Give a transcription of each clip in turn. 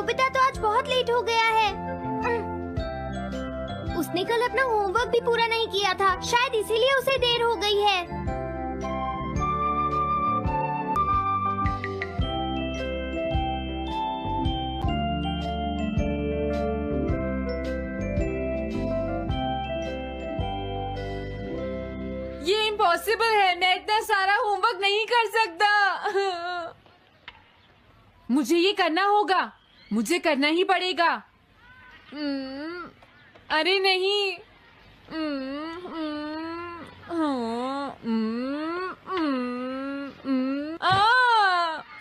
Nobita तो आज बहुत लेट हो गया है। उसने कल अपना होमवर्क भी पूरा नहीं किया था, शायद इसीलिए उसे देर हो गई है। ये इम्पॉसिबल है, मैं इतना सारा होमवर्क नहीं कर सकता। मुझे ये करना होगा, मुझे करना ही पड़ेगा। अरे नहीं।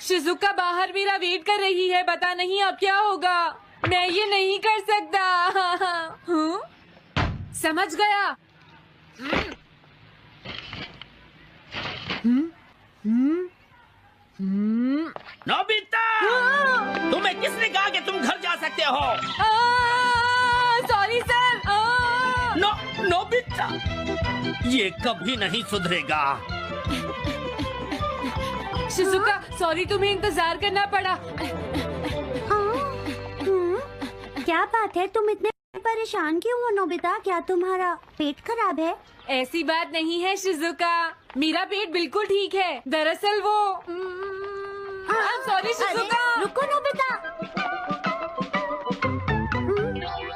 शिजुका बाहर मेरा वेट कर रही है, पता नहीं अब क्या होगा। मैं ये नहीं कर सकता। समझ गया। नोबिता, तुम्हें किसने कहा कि तुम घर जा सकते हो? Sorry sir. नोबिता, ये कभी नहीं सुधरेगा। शिजुका सॉरी, तुम्हें इंतजार करना पड़ा। क्या बात है, तुम इतने परेशान क्यों हो नोबिता? क्या तुम्हारा पेट खराब है? ऐसी बात नहीं है शिजुका, मेरा पेट बिल्कुल ठीक है। दरअसल वो सॉरी शिजुका। रुको नोबिता,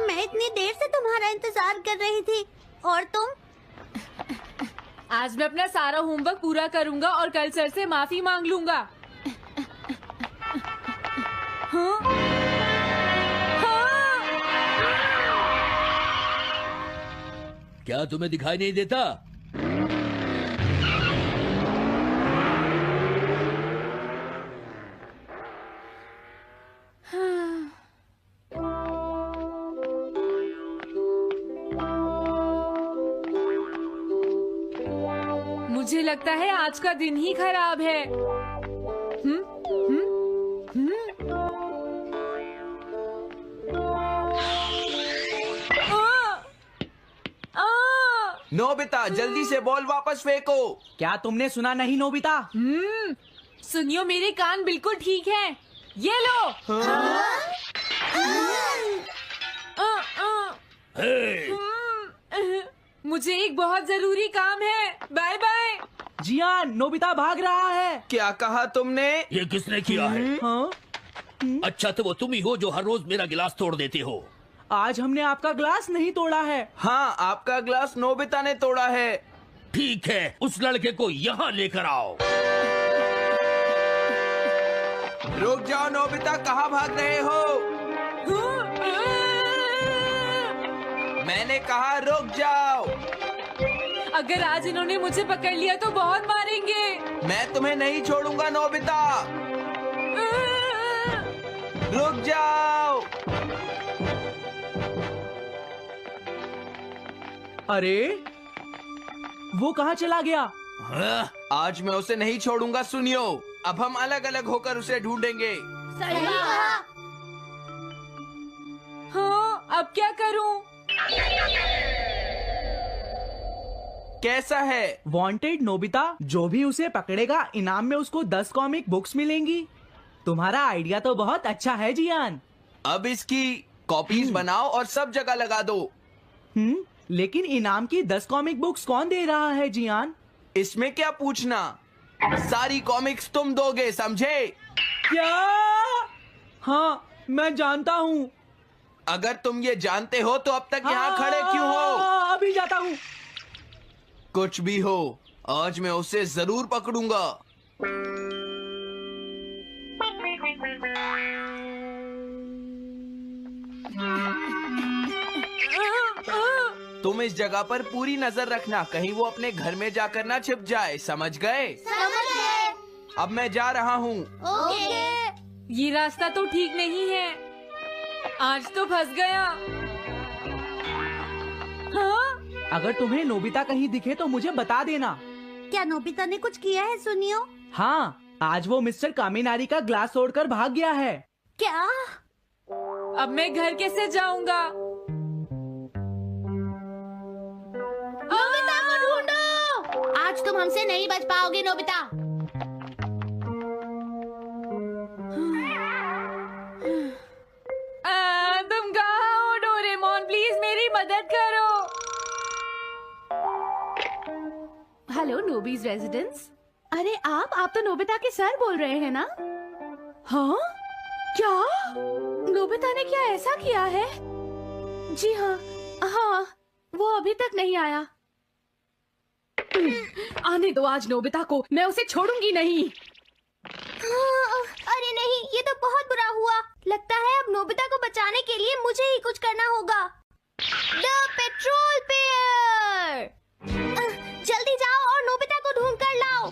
मैं इतनी देर से तुम्हारा इंतजार कर रही थी और तुम? आज मैं अपना सारा होमवर्क पूरा करूंगा और कल सर से माफी मांग लूंगा। हाँ? हाँ? क्या तुम्हें दिखाई नहीं देता? मुझे लगता है आज का दिन ही खराब है। नोबिता, जल्दी से बॉल वापस फेंको। क्या तुमने सुना नहीं नोबिता? सुनियो, मेरे कान बिल्कुल ठीक हैं। ये लो। मुझे एक बहुत जरूरी काम है। Bye bye. जियान, नोबिता भाग रहा है। क्या कहा तुमने? ये किसने किया है? हाँ? अच्छा, तो वो तुम ही हो जो हर रोज मेरा गिलास तोड़ देते हो। आज हमने आपका ग्लास नहीं तोड़ा है। हाँ, आपका ग्लास नोबिता ने तोड़ा है। ठीक है, उस लड़के को यहाँ लेकर आओ। रुक जाओ नोबिता, कहाँ भाग रहे हो? मैंने कहा रुक जाओ। अगर आज इन्होंने मुझे पकड़ लिया तो बहुत मारेंगे। मैं तुम्हें नहीं छोड़ूंगा नोबिता। रुक जाओ। अरे, वो कहाँ चला गया? आज मैं उसे नहीं छोड़ूंगा। सुनियो, अब हम अलग अलग होकर उसे ढूंढेंगे। सही कहा। हाँ, अब क्या करूं? कैसा है? वांटेड नोबिता, जो भी उसे पकड़ेगा इनाम में उसको 10 कॉमिक बुक्स मिलेंगी। तुम्हारा आइडिया तो बहुत अच्छा है जियान। अब इसकी कॉपीज बनाओ और सब जगह लगा दो। लेकिन इनाम की 10 कॉमिक बुक्स कौन दे रहा है जियान? इसमें क्या पूछना, सारी कॉमिक्स तुम दोगे, समझे? क्या? हाँ, मैं जानता हूँ। अगर तुम ये जानते हो तो अब तक यहाँ खड़े क्यों हो? अभी जाता हूँ। कुछ भी हो, आज मैं उसे जरूर पकड़ूंगा। तुम इस जगह पर पूरी नजर रखना, कहीं वो अपने घर में जाकर ना छिप जाए, समझ गए? समझ गए। अब मैं जा रहा हूँ। ओके। ये रास्ता तो ठीक नहीं है, आज तो फंस गया। हाँ? अगर तुम्हें नोबिता कहीं दिखे तो मुझे बता देना। क्या नोबिता ने कुछ किया है सुनियो? हाँ, आज वो मिस्टर कामिनारी का ग्लास तोड़कर भाग गया है। क्या? अब मैं घर कैसे जाऊंगा? नोबिता को ढूंढो। आज तुम हमसे नहीं बच पाओगे नोबिता। नोबीज रेजिडेंस। अरे आप तो नोबिता के सर बोल रहे हैं ना? हाँ? क्या? नोबिता ने क्या ऐसा किया है? जी हाँ, हाँ, वो अभी तक नहीं आया। आने दो आज नोबिता को, मैं उसे छोड़ूंगी नहीं। अरे नहीं, ये तो बहुत बुरा हुआ। लगता है अब नोबिता को बचाने के लिए मुझे ही कुछ करना होगा। द पेट्रोल पेयर, जल्दी जाओ और नोबिता को ढूंढ कर लाओ।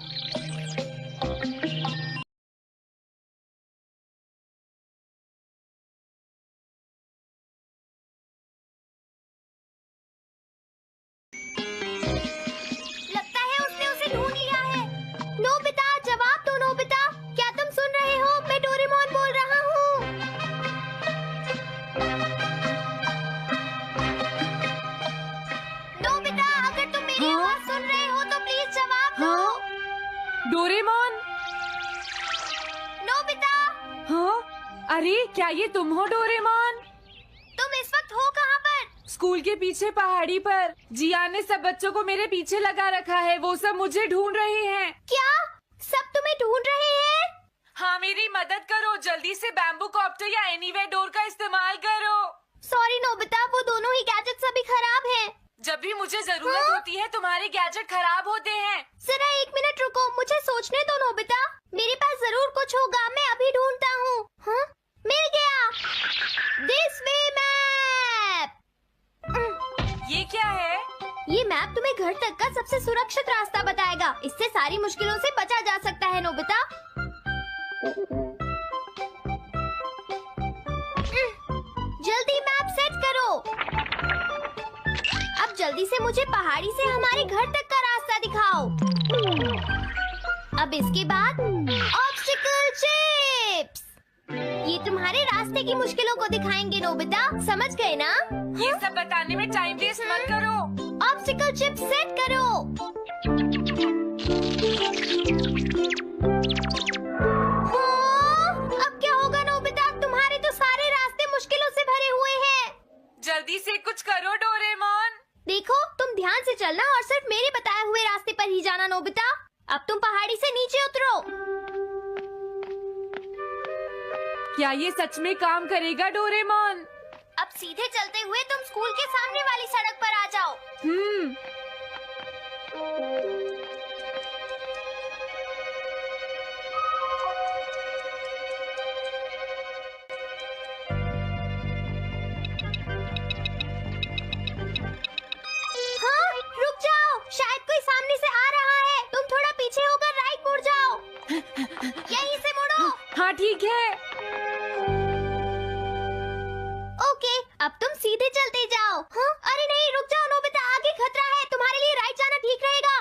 लगता है उसने उसे ढूंढ लिया है। नोबिता, जवाब दो नोबिता, क्या तुम सुन रहे हो? मैं डोरेमोन बोल रहा हूँ। नोबिता, अगर तुम मेरी आवाज सुन रहे हो तो प्लीज जवाब दो। डोरेमोन। नोबिता, हाँ? अरे क्या ये तुम हो डोरेमोन? तुम इस वक्त हो कहाँ पर? स्कूल के पीछे पहाड़ी पर। जियान ने सब बच्चों को मेरे पीछे लगा रखा है, वो सब मुझे ढूंढ रहे हैं। क्या सब तुम्हें ढूंढ रहे हैं? हाँ, मेरी मदद करो, जल्दी से बैम्बू कॉप्टर या एनीवेयर डोर का इस्तेमाल करो। सॉरी नोबिता, वो दोनों ही गैजेट्स अभी खराब हैं। जब भी मुझे जरूरत होती है तुम्हारे गैजेट खराब होते हैं। जरा 1 मिनट रुको, मुझे सोचने दो नोबिता। मेरे पास जरूर कुछ होगा, मैं अभी ढूंढता हूँ। हाँ? मिल गया। This way map. ये क्या है? ये मैप तुम्हें घर तक का सबसे सुरक्षित रास्ता बताएगा। इससे सारी मुश्किलों से बचा जा सकता है नोबिता। जल्दी मैप सेट करो। अब जल्दी से मुझे पहाड़ी से हमारे घर तक का रास्ता दिखाओ। अब इसके बाद ऑब्स्टिकल चिप्स। ये तुम्हारे रास्ते की मुश्किलों को दिखाएंगे नोबिता, समझ गए ना? ये सब बताने में टाइम वेस्ट मत करो। ऑब्स्टिकल चिप्स सेट करो। हाँ, अब क्या होगा नोबिता? तुम्हारे तो सारे रास्ते मुश्किलों से भरे हुए हैं। जल्दी से कुछ करो डोरेमोन। देखो, तुम ध्यान से चलना और सिर्फ मेरे बताए हुए रास्ते पर ही जाना नोबिता। अब तुम पहाड़ी से नीचे उतरो। क्या ये सच में काम करेगा डोरेमोन? अब सीधे चलते हुए तुम स्कूल के सामने वाली सड़क पर आ जाओ। हाँ, रुक जाओ, शायद कोई सामने से आ रहा है। तुम थोड़ा पीछे होकर राइट मुड़ जाओ। यहीं से मुड़ो। हाँ ठीक है। ओके, अब तुम सीधे चलते जाओ। हाँ? अरे नहीं, रुक जाओ नोबिता, आगे खतरा है। तुम्हारे लिए राइट जाना ठीक रहेगा।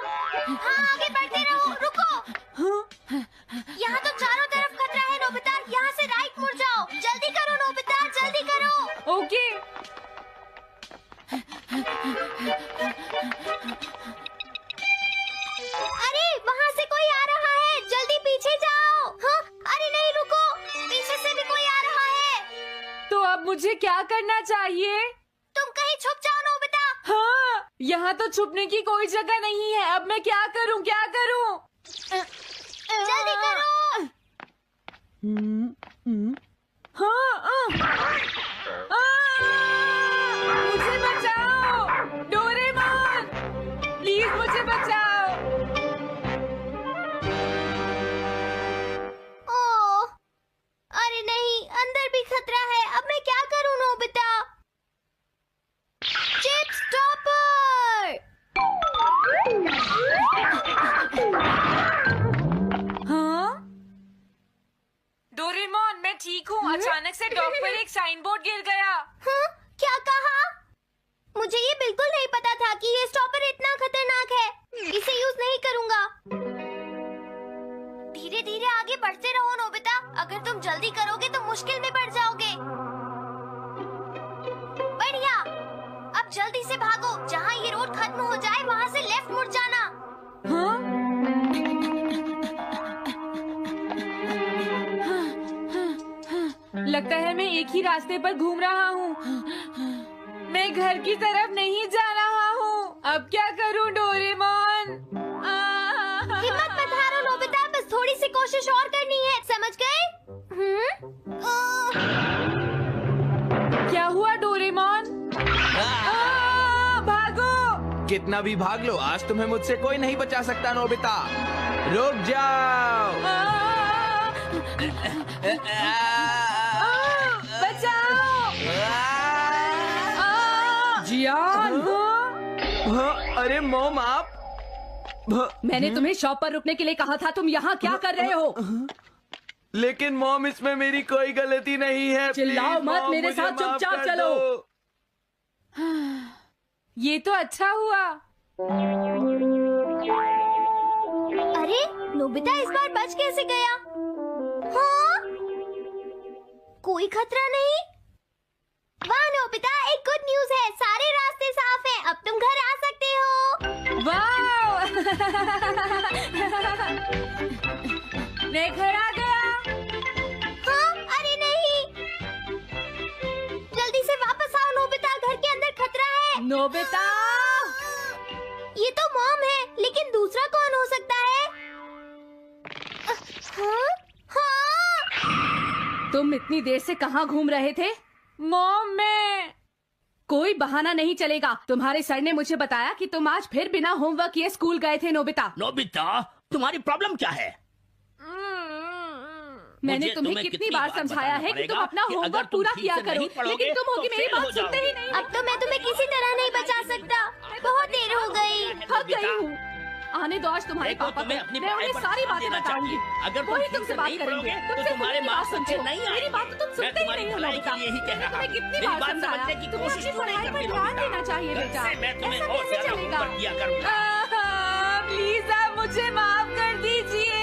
हाँ, आगे बढ़ते रहो। रुको, यहाँ तो चारों तरफ खतरा है नोबिता, यहाँ से राइट मुड़ जाओ। जल्दी करो नोबिता, जल्दी करो। ओके। अरे वहाँ से कोई आ रहा है, जल्दी पीछे जाओ। हाँ? अरे नहीं, रुको, पीछे से भी कोई आ रहा है। तो अब मुझे क्या करना चाहिए? तुम कहीं छुप जाओ नोबिता। हाँ, यहाँ तो छुपने की कोई जगह नहीं है। अब मैं क्या करूँ, क्या करूँ? जल्दी करो। मुझे बचाओ डोरेमोन, प्लीज मुझे बचाओ। ओह, अरे नहीं, अंदर भी खतरा है। अब मैं क्या करूं नोबिता? Chip stopper. हाँ? डोरेमोन, मैं ठीक हूँ। अचानक से डॉक पर एक साइन बोर्ड गिर गया। हाँ? क्या कहा? मुझे ये बिल्कुल नहीं पता था कि ये स्टॉपर इतना खतरनाक है। इसे यूज नहीं करूंगा। धीरे धीरे आगे बढ़ते रहो नोबिता। अगर तुम जल्दी करोगे तो मुश्किल में पड़ जाओगे। बढ़िया, अब जल्दी से भागो। जहाँ ये रोड खत्म हो जाए वहाँ से लेफ्ट मुड़ जाना। हाँ? लगता है मैं एक ही रास्ते पर घूम रहा हूँ। मैं घर की तरफ नहीं जा रहा हूँ। अब क्या करूँ डोरेमोन? कोशिश और करनी है, समझ गए? क्या हुआ डोरेमोन? भागो! कितना भी भाग लो, आज तुम्हें मुझसे कोई नहीं बचा सकता नोबिता। रुक जाओ। बचाओ! जियान! अरे मॉम, आप मैंने तुम्हें शॉप पर रुकने के लिए कहा था, तुम यहाँ क्या कर रहे हो? लेकिन मॉम, इसमें मेरी कोई गलती नहीं है। चिल्लाओ प्लीज, मत, मॉम, मेरे मुझे साथ माफ चुपचाप कर चलो। दो। ये तो अच्छा हुआ। अरे नोबिता इस बार बच कैसे गया? हाँ? कोई खतरा नहीं? वाह नोबिता, एक गुड न्यूज है, सारे रास्ते साफ हैं, अब तुम घर आ सकते हो। वाओ! मैं घर आ गया। हाँ? अरे नहीं, जल्दी से वापस आओ नोबिता, घर के अंदर खतरा है। नोबिता! ये तो मॉम है, लेकिन दूसरा कौन हो सकता है? हाँ? हाँ? तुम इतनी देर से कहाँ घूम रहे थे? मॉम, मैं कोई बहाना नहीं चलेगा। तुम्हारे सर ने मुझे बताया कि तुम आज फिर बिना होमवर्क किए स्कूल गए थे नोबिता। नोबिता, तुम्हारी प्रॉब्लम क्या है? मैंने मुझे तुम्हें कितनी बार समझाया है कि तुम अपना होमवर्क पूरा किया करो, लेकिन तुम होगी मेरी बात सुनते ही नहीं। अब तो मैं तुम्हें किसी तरह नहीं बचा सकता, बहुत देर हो गई। थक गई हूँ। आने दो आज तुम्हारे देखो, पापा तुम्हें को, अपनी मैं पढ़ाई उन्हें पर सारी ध्यान बातें देना बताऊंगी। चाहिए। अगर तुम वही ठीक तुमसे से बात नहीं करेंगे। पढ़ोगे, तो तुमसे तुम्हारे मेरी बात मार्क्स सुनते अच्छे नहीं मेरी आएंगे। बात तो तुम मैं सुनते ही तुम्हारी नहीं हो भलाई नोबिता। के लिए ही कह मैंने रहा तुम्हें हूँ। कितनी मेरी बार बात समझाया, समझने की तुम्हें कोशिश अपनी क्यों नहीं पढ़ाई पर करती ध्यान नोबिता? देना चाहिए कल बेटा। से मैं तुम्हें ऐसा और कैसे ज्यादा चलेगा? होमवर्क दिया करूंगा। प्लीज आप मुझे माफ कर दीजिए।